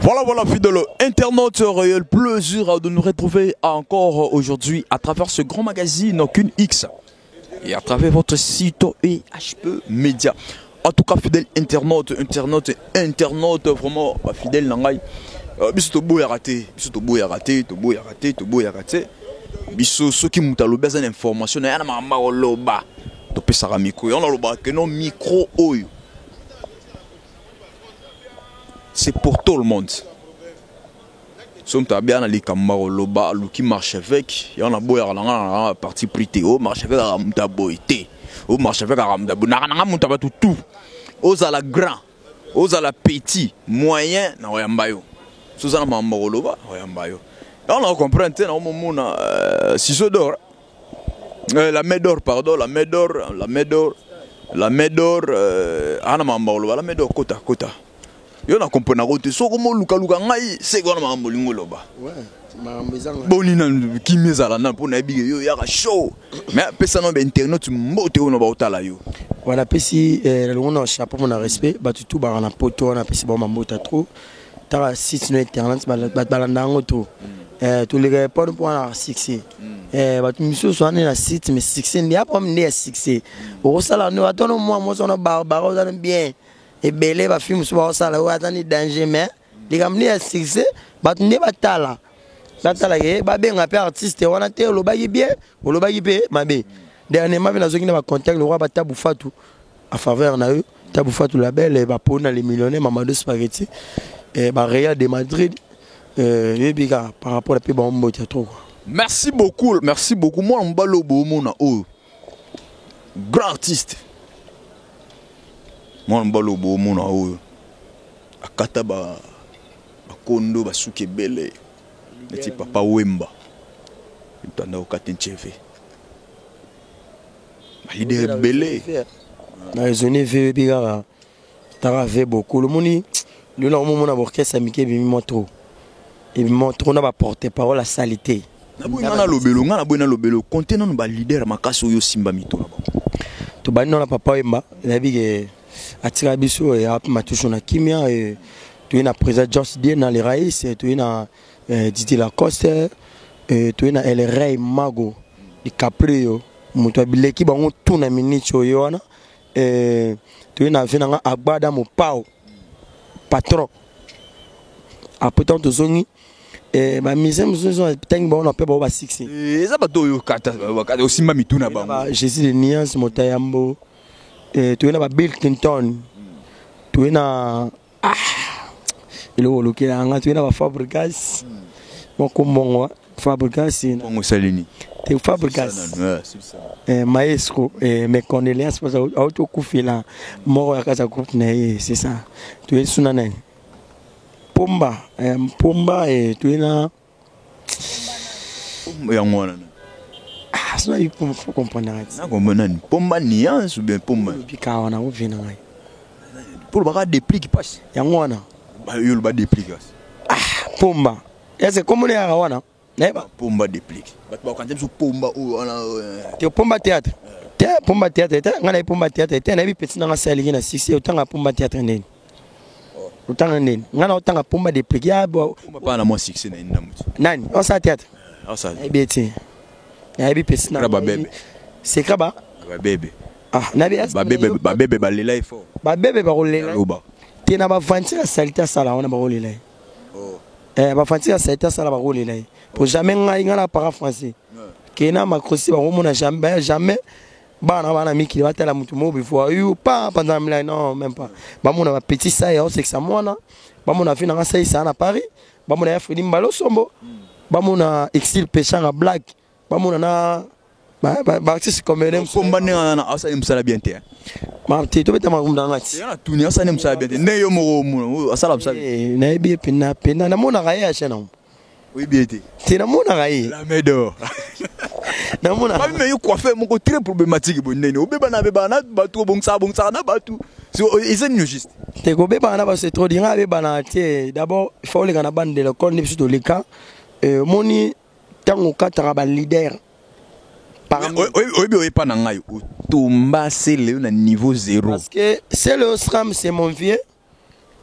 Voilà, fidèle internaute, réel plaisir de nous retrouver encore aujourd'hui à travers ce grand magazine Qu'une X et à travers votre site EHP Média. En tout cas, fidèle internaute, vraiment fidèle Nangai. Biso boya raté, biso ceux qui m'ont alloué besoin d'informations, il y a un mama loba, to pesara micro, on a loba que non micro oyo. C'est pour tout le monde. Somme ta bien ali kamaro loba lu qui marche avec, y en a boya la partie prité, au marche avec la muta boité, au marche avec la muta na muta ba tout. Aux à la grand, aux à la petit, moyen na oyambayo. Suzana mamaro loba oyambayo. On a compris au moment ciseaux d'or. La médor pardon, la médor ana mamaro la médor kota. Yo na comprendre route so comme luka ngai c'est quoi na mambolingo loba ouais mamezanga boni na kimezala na pona bige yo ya show mais pesa no internet mbote ono ba otala yo voilà pesi on a chapeau mon respect ba tout ba na poto on a pesi ba mambota trop ta site no internet ba balandango to tous les répondre pour un succès ba tu miso so na site mais succès ni apa me succès o sala no atono moi so no ba bien et belé va film sur ça là où attendre danger mais les gars me succès ba tu ne batala ke ba benga pe artiste on a te lo ba bien o lo ba pe mabe dernièrement na zoki na ba contact le roi ba Tabou Fatou à faveur na eux Tabou Fatou label et ba pona les millionnaires Mamadou Spaghetti et ba Real de Madrid biga par rapport à pe ba mbote trop. Merci beaucoup moi on balo bo mona o grand artiste. Moi mbalo bo mona oyo akata ba kondo ba suke bele neti papa Wemba tanda okate ncheve ba leader bele na raisonner ve biga tara ve beaucoup le moni le na mona orchestre amike bi moto et moto na ba porter parole à salité na boina lobelo ngana boina lobelo contenant ba leader makasi oyo simba mito na ba to ba na papa Wemba na bige atira biso et matusho na kimia et tu es na président George Dieu na les raïs et tu es na Didier Lacoste et tu es na El Rey Mago di Caprio muto bileki bango tout na minicho yona et tu es na vina agbada mo pao patron après tant de zoni et ba mise muzo teng ba on appelle ba 6 et ça ba to yo kata aussi mami tuna ba Jésus de Niance Motayambo et tu es na Bill Clinton tu es na le qui a tu es na Fabregas mon comment Fabregas mon salini tu Fabregas maestro et mes condoléances parce que auto kufila mort à casa groupe c'est ça tu es sunana Pomba et tu es na yangwana ça il faut comprendre ça comme nani pomba nuance ou bien pomba bika wana ovina ngai pour ba dépli qui passe yangwana ba yo ba dépli pomba est-ce comment les wana neba pomba dépli ba quand tu pomba ou te pomba théâtre te pomba théâtre te ngana pomba théâtre te na bi petit na sali na 6 otanga pomba théâtre ndeni otanga ndeni ngana otanga pomba dépli ya pas na moi 6 na inamuti nani on sa théâtre on sa ebeti ya bi petit na bébé c'est kraba bébé na bébé ba lela il faut ba bébé ba rolela te na ba vantir salita sala on ba rolela ba vantir salita sala ba rolela pour jamais ngana para français kena makrosi ba mona jamais bana miki ba tela mutu mo be voyou pas pendant la non même pas ba mona ba petit ça c'est que ça mona ba mona fina nga ça na Paris ba mona ya Fredi Mbalo Sombo ba mona exil péchant à black ba mona na ba artiste comme même pomba na asa ni msala bien te ma te to beta magumda ngati ya tuni asa ni msala bien te ne yo mo asala msala na bi pena na mona ga ya chena oui bien te na mona ga yi la médor na mona ba me yo coiffé moko très problématique bo nene obeba na ba to bongsa na ba tout c'est une juste te ko beba na ba c'est trop dinga beba na te d'abord il faut les gana bande de l'école ni surtout les cas moni tango katara ba leader oui pas na ngai tomba c'est le niveau 0 parce que c'est le SRAM c'est mon vieux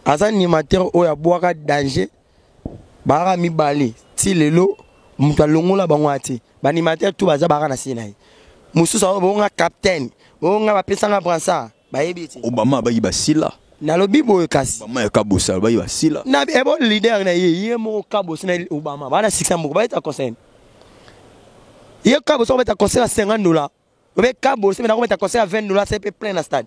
aza animateur oyo abwaka danger baka mibale ti lelo mutu alongola bango ate baanimateur tu baza baka na se na ye mosusu ayo bonga capitaine bonga bapesanga bransard bayebi ete Obama bayi basila nalobi boye kasi Obama ya kabosa bayi basila na ebo leader na ye moko kabosa na Obama bana 600 moko bayeta conseil ye kabosa beta conseil à $50 obe kabosa na kometa conseil à $20 c'est peu plein na stade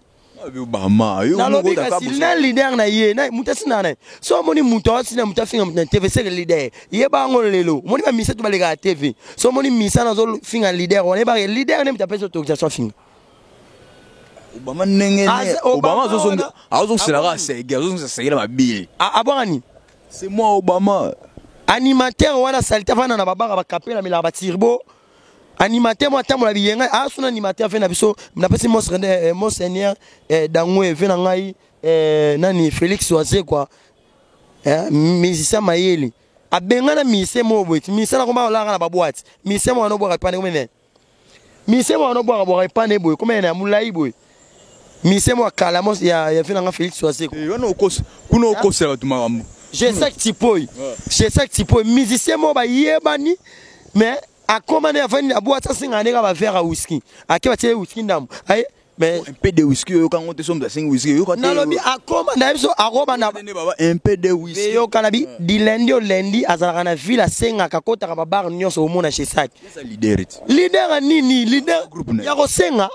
Obama yo nalobi kasi na leader na ye na mutasi na na so moni muto asina muto finga na TV c'est leader ye bango lelo moni ba misa to balega TV so moni misa na zo finga leader on e ba leader ne mutapesa autorisation finga Obama nenge Obama azo sera sege azo sera la mabili abwani c'est moi Obama animateur wana salita fana na babaka ba kapela mila ba tirbo animateur moi tamola biyenga asuna animateur fait na biso na pesi monseigneur dangwe fait na ngai nani Félix Oise quoi musicien mayeli abenga na mise mo boiti mise na komba la na ba boîte mise mo no boka pane komene mise mo no boka pane boy komene na mulai boy mise mo kala mo ya fait na Félix Oise quoi wana okos kuna okosela tumambo j'ai ça tipo musicien mo ba yebani mais a commandé à venir à boire ça c'est un à faire à whisky à qui va tirer whisky ndam ay mais un peu de whisky yo quand on te somme de 5 whisky yo quand na lobi a commandé so a roba na un peu de whisky yo kanabi di lundi au lundi azala na ville a senga ka kota ka bar nyonso omona chez sac leader nini leader ya ko senga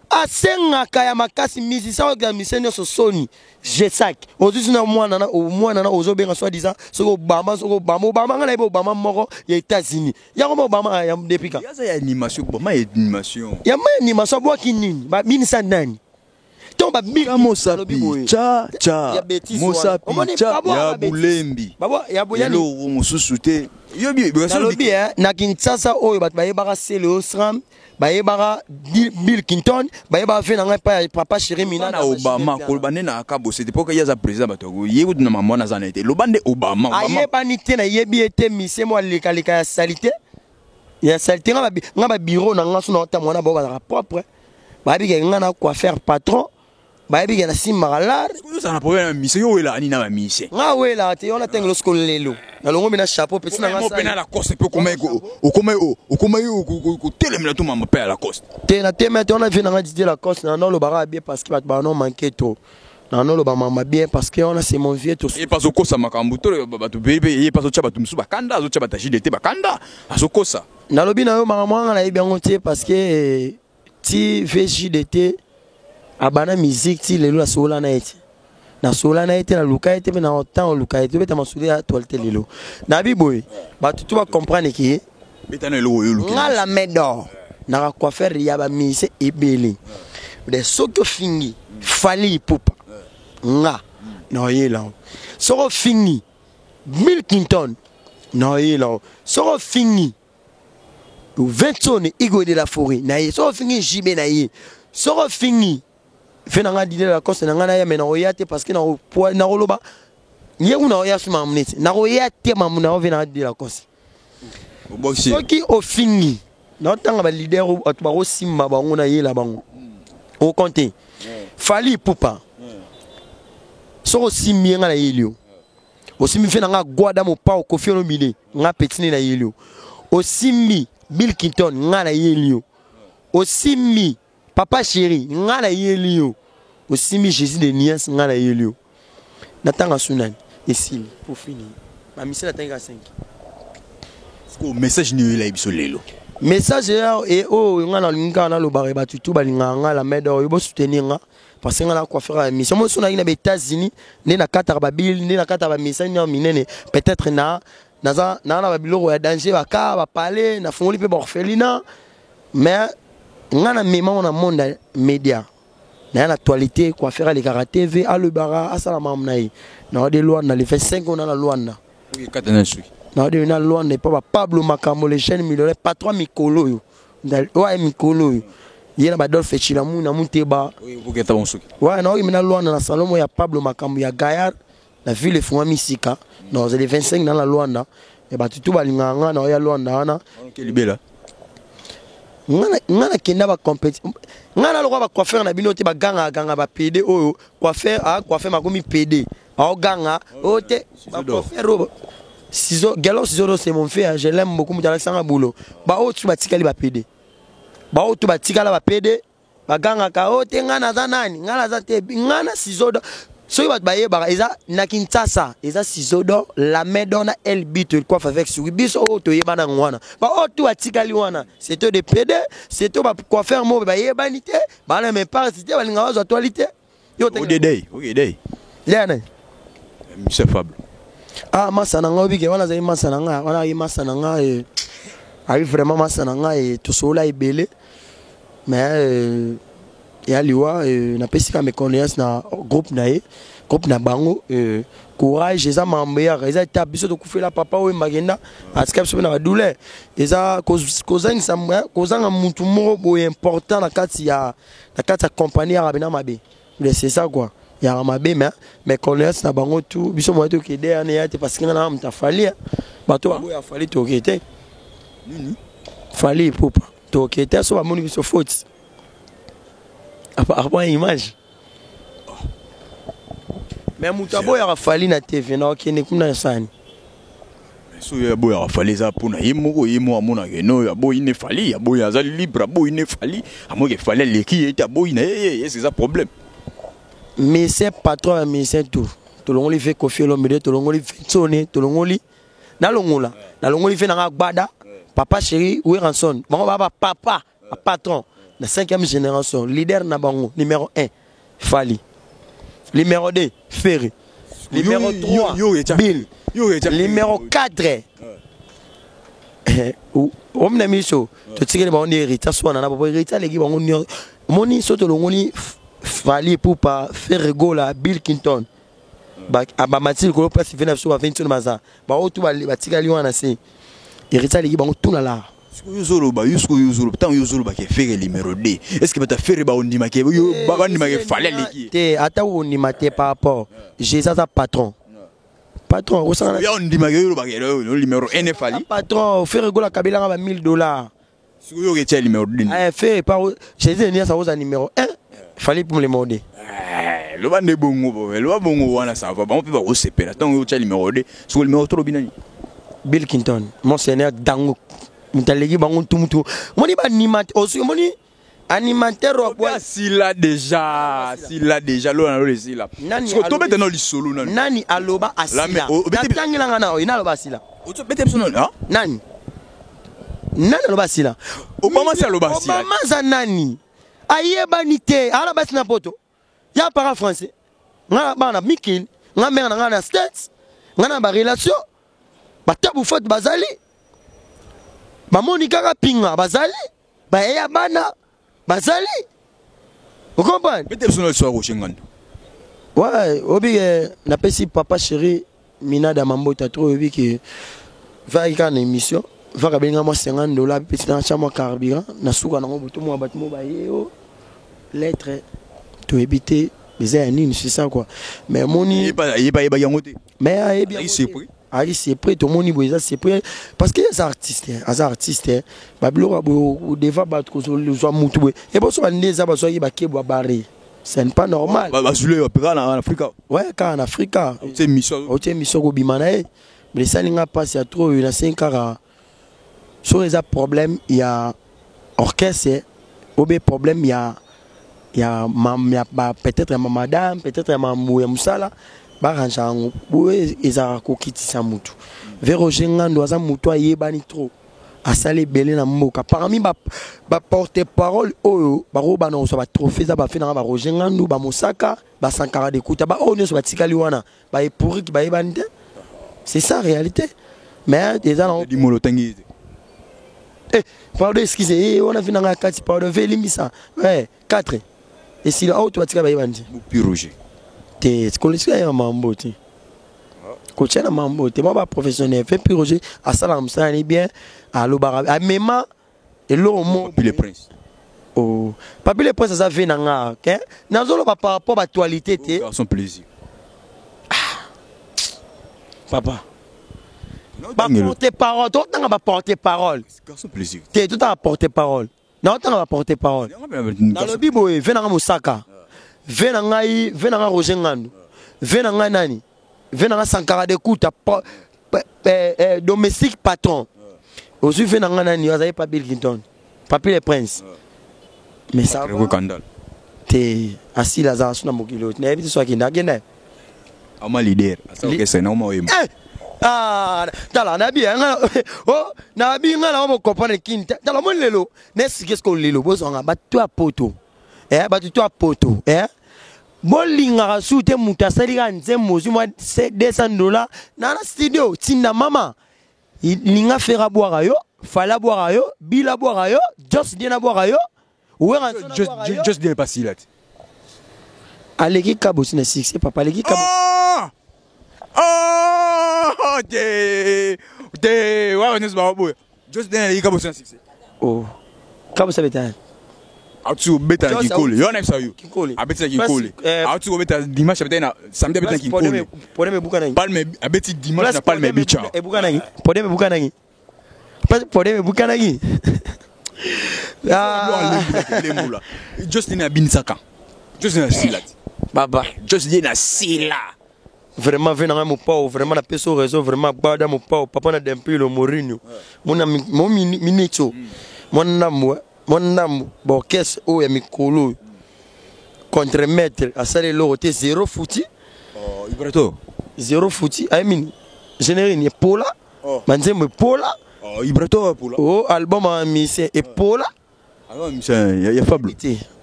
asenga kaya makasi musicien ya musicien so soni G5 ozuzu na mwana na ozobenga soit disant soko Obama ngana ibo Obama moko ya États-Unis ya ko Obama ya depika ya animation Obama ya animation ya animation bwa kinini ba binisa nani to ba bika mosapi cha mosapi cha ya bulembi baba ya boyani lo mususu te yo bi lobi na Kinshasa oyo bat bayebaka sele osram bayebaka Bill Clinton bayeba fe na pa papa chéri mina na Obama ko bande na akabo c'était pour que ya za président batoko yebu na mama na zanete lo bande Obama ayeba ni te na yebi ete mise mo leka ya salité ya salité nga bureau na nga suna ta mona ba propre babi ke nga na quoi faire patron babi ke na simaralar ça na problème mise yo wela ani na ba mise nga wela te ona tengelo skolo lelo na longo mina chapeau petit na nga sa na la coste pe comment ko telemela to mama pe la coste te na te mettre on a vu na nga dit la coste na no lo bara bien parce que ba non manquer trop na no lo ba mama bien parce que on a c'est mon vieux tout et parce que ça makambu to ba to bebe et parce que chaba to msuba kanda zo chaba taji de te ba kanda azokosa na lobi na yo mama na yebi ngote parce que ti VJDT abana musique ti lelo la sola na eti na sola na eti na luka eti na autant luka eti beta masuli ya toilte lelo na biboy ba tu va comprendre que beta na lelo yo luka na la medor na quoi faire ya ba mise ebele de soko fingi fali pupa nga no yela soko fingi Bill Clinton no yela soko fingi 20 tonnes Igo de la forêt na ye soko fingi jibe na ye soko fingi fait na ngadi la coste na ngana ya mena oyate parce que na roloba yeuna oya suma mnete na oyate mamuna ovena de la coste soki ofingi na tanga ba leader atuba ko simba bango na yela bango o compter fali pupa soko simbi nga na yelio o simbi fait na nga gwada mo pa o Koffi Olomide nga petini na yelio o simbi Bill Clinton nga na yelio o simbi papa chéri nga na yelio osimi Jésus de Nias nga na yelio natanga sunani esili pour finir ma mission natanga 5 ko message ni yela biso lelo message et oh nga na linga na lo bare batutu balinga nga la medo yo bo soutenir nga parce que nga na quoi faire mission mo suna ina be États-Unis ne na kata ba bill ne na kata ba message na minene peut-être na ba biloko ya danger ba ka ba parler na fongoli pe ba orphelinat mais nga na mema na monde média na actualité quoi faire les karaté TV à le bara à salama mnaï na de loi na le fait 5 on a la loi na oui katana sui na de na loi n'est pas Pablo Makambo le chaîne millionnaire patron Mikolo yo ouais Mikolo yo yena ba dol fait chilamu na muteba oui vous geta bon sui ouais na na loi na salomo ya Pablo Makambo ya Gaillard la ville fuma misika non c'est les 25 dans la loi na et ba tutu balinga nga na ya loi na kelibela ngana kenda ba compétition ngana lokwa ba coiffeur na bino te ba ganga ba PD oyo coiffeur makomi PD Ganga, ote, ciseaux, galon ciseaux, c'est mon frère, je l'aime beaucoup, mais Alexandre boulot. Bah, oh, tu vas tirer les PD. Bah, oh, tu vas tirer la PD. Bah, ganga, ote, ngana zanani, ngana zate, ngana ciseaux. Soki bat baye ba eza na Kinshasa eza ciseaux d'or la main donne elle bite quoi avec sur biso to yeba na ngwana ba o to atikali wana c'est de PD c'est to ba quoi faire mo ba yeba nité ba na même pas cité ba linga wa toilette yo te OK lena monsieur Fable ah masana nga obi ke wana zai masana nga wana yi masana nga ari vraiment masana nga to sola ebele mais ya liwa na pesika me connaissance na groupe na bango courage eza mambeya eza tabiso to kufela papa we magenda atika biso na douleur eza kozanga mutu moko bo important na kati ya compagnie ya bina mabe c'est ça quoi ya mabe mais connaissance na bango tout biso mo to kede ane ya te parce que na mtafali bato babo ya fali to kete fali popa to kete so ba moni biso faute après image mais mutabo ya fali na TV na okene kuna sani so ya boya fali za pona yemo amona geno ya boy ne fali ya boy azali libre boy ne fali amoke fali leki eta boy na c'est ça problème mais c'est patron mais c'est tout longoli fait confier l'homme de longoli fait sonner longoli na longoli fait na gbada papa chéri ou ranson bon papa patron la 5e génération, leader Nabango, numéro 1, Fali. Numéro 2, Ferry. Numéro 3, Bill. Numéro 4, Homme Namiso. Tu sais que on est hérité, soit on a pas hérité, les gars, on est. Moni soto longoni Fali pour pas faire gola Bill Clinton. Ba Mathilde ko place 29 sur 20 sur maza. Ba o tu ba tika liwana se. Hérité les gars, on tout là. Yuzolo tant yuzolo ba ke faire numéro 2 est-ce que bata faire ba ondima ke yo ba ndima ke fallait leki te ata ondima te par rapport j'ai ça patron au sang ya ondima ke yo ba ke le numéro 1 fallait patron faire gola kabila ba $1000 yo ke tia numéro 2 fait par j'ai dit ça aux numéro 1 fallait pour le mode le bande bongo wana ça va on peut pas separa tant yo tia numéro 2 sur le numéro 3 binani Bill Clinton mon seigneur dango mutalegi bango tumutu moni ba animateur aussi moni animateur wa sila déjà lo na lo sila so to bete no lisolo nani aloba asila natangila ngana o ina aloba asila o to bete biso no nani aloba asila Obama si aloba asila Obama za nani ayeba nite ala basi na poto ya para français ngana bana Mikil ngana ngana States ngana ba relation batabu faute bazali Bamoni kaka pinga bazali ba ya bana bazali vous comprenez peut-être son soir au Schengen ouais obi na pesi papa chéri Minada Mambota trop obi que va y une émission va ka benga mo $50 pesi na chama carburant na suka na ngobuto mo batimo ba yeo lettre to éviter les années c'est ça quoi mais moni pas yangote mais bien c'est pris ali c'est prêt tout monde boza c'est prêt parce que les artistes babilo ou deva battre ko le zo mutu et bon so ndeza ba so ba kebwa baré c'est pas normal ba zule opéra en Afrique ouais quand en Afrique c'est mission ko bimana mais ça n'inga pas c'est trop il a 5 ans sur les problèmes il y a orchestre ou bien problème il y a peut-être ma madame peut-être ma musala baranjango boye ezara ko kitisa mutu Véroger ngando aza mutu ayebani trop asale belé na mboka parmi ba porte-parole oyo baroba na so ba trophée za ba fina ba Roger ngando ba Mosaka ba Sankara de Kuta ba onyo so ba tikali wana ba epuri ki ba yebani te c'est ça réalité mais des ans di molo tangi pardon excusez on a fina nga kati pardon velimisa ouais 4 et si là tu vas tikali ba yebani puis Roger te skolisi ya mambo ti coach na mambo te ba professionnel fait puis Roger à salam ça ni bien à l'obara à mema et l'homme puis le prince oh papi le prince ça fait nanga OK nazolo ba par rapport à actualité te son plaisir papa ba porter parole tout temps ba porter parole son plaisir te tout temps porter parole non temps ba porter parole dans le bibo venanga Mosaka venanga Roger ngando venanga nani venanga Sankara de Kouta domestique patron aussi venanga nani azali pas Bill Clinton papi le prince mais ça te assis Lazare suna mokilo na yebi so akinda agenda ama leader asa ke sena uma oyema tala na bien oh na bien ngala mo comprendre kinta tala mo lelo nesi qu'est-ce qu'on lelo bozonga batu a poto batu a poto bolinga soute mutasali ka nzembo zuma $200 na studio tinda mama linga fera boire yo fala boire yo bila boire yo just dina boire yo just dina pas si là aleki kabo sina succès papa aleki kabo te wa ne sba boy just dina aleki kabo sina succès kabo ça beta Atu beta Kinkole. Yo na sayo. Abeti Kinkole. Atu beta dimanche beta na samedi beta Kinkole. Podeme buka nangi. Palme abeti dimanche na palme bicha. E buka nangi. Podeme buka nangi. Podeme buka nangi. Lemula. Just na binsaka. Just na sila. Baba. Just na sila. Vraiment venant mon pao, vraiment la peso réseau vraiment bada mon pao, papa na dempilo Mourinho. Mon minito. Mon namu mon nam borkes o ya mikolo contre-maître à ça le côté zéro fouti Ibrato zéro fouti I mean généré ni pola manzembe pola Ibrato pola album a mise et pola alors mise ya fable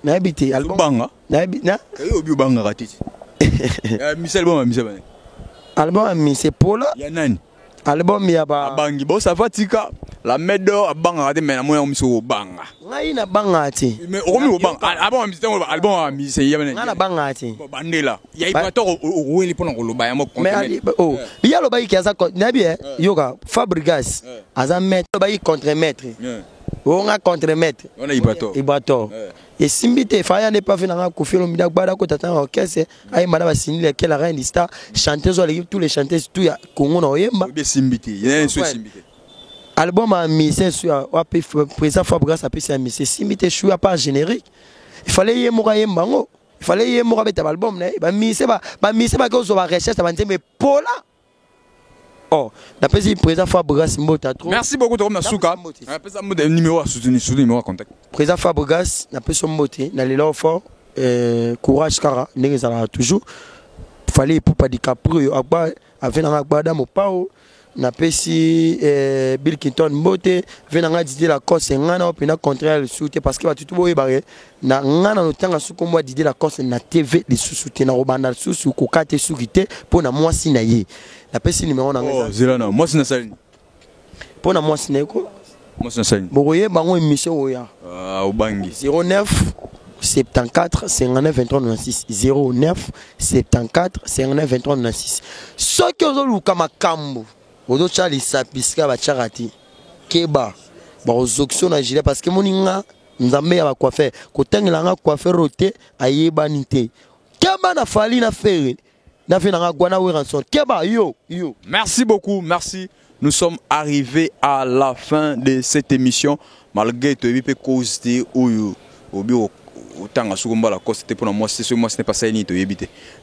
na habité album banga na habité yo bi banga ratiti mise album a mise bana album a mise pola ya nani album ya ba bangi bo ça fatika la medo abanga de mena mo miso banga ngai na banga ati mais omi banga album mise album a mise ya bana na banga ati bandela ya Ibrato o weli pona ko loba ya mo mais biya lo bayi kaza na bien yoga Fabregas aza maître lo bayi contre-maître on contre-maître on a Ibrato et simbite faya ne pas venir kofilo mida gbada ko tata orchestre ay madame Sinile quelle la reine star chanteuse tous les chanteuses tout ya Congo na oyemba be simbite yene so simbite album a mise sur président Fabregas a pu mise simbite choua pas générique il fallait yemoka yembango il fallait yemoka beta album ne ba mise ba ko zo ba recherche ba nzembe pola d'après le président Fabregas Mbota trop. Merci beaucoup de Souka. Après numéro à soutenir numéro à contact. Président Fabregas n'a pas son moté, n'a les fort courage cara, n'est toujours. Fallait pour pas DiCaprio agba avec un agba dans mon pao. N'a pas si Bill Clinton moté, venant d'idée la course et ngana puis na contraire le soutien parce que va tout boy barré. Na ngana no tanga sous comme moi d'idée la course na TV les sous-soutien na robanda sous ko kate soukité pour na moi si na yé. La pesi numéro na ngasa. Zelana, moi c'est na sali. Pour na moi si na ko. Moi c'est na sali. Boye bango émission oya. Obangi. 09 74 59 23 96 09 74 59 23 96. Ce que vous luka makambo. Odo chali sapiska ba charati. Keba. Ba ozokso na gilet parce que moninga nzambe ya ba coiffeur. Ko tengela nga coiffeur roté ayeba nité. Keba na fali na faire. Merci beaucoup, merci. Nous sommes arrivés à la fin de cette émission. Malgré que tu cause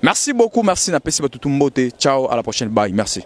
merci beaucoup, merci. Ciao, à la prochaine. Bye, merci.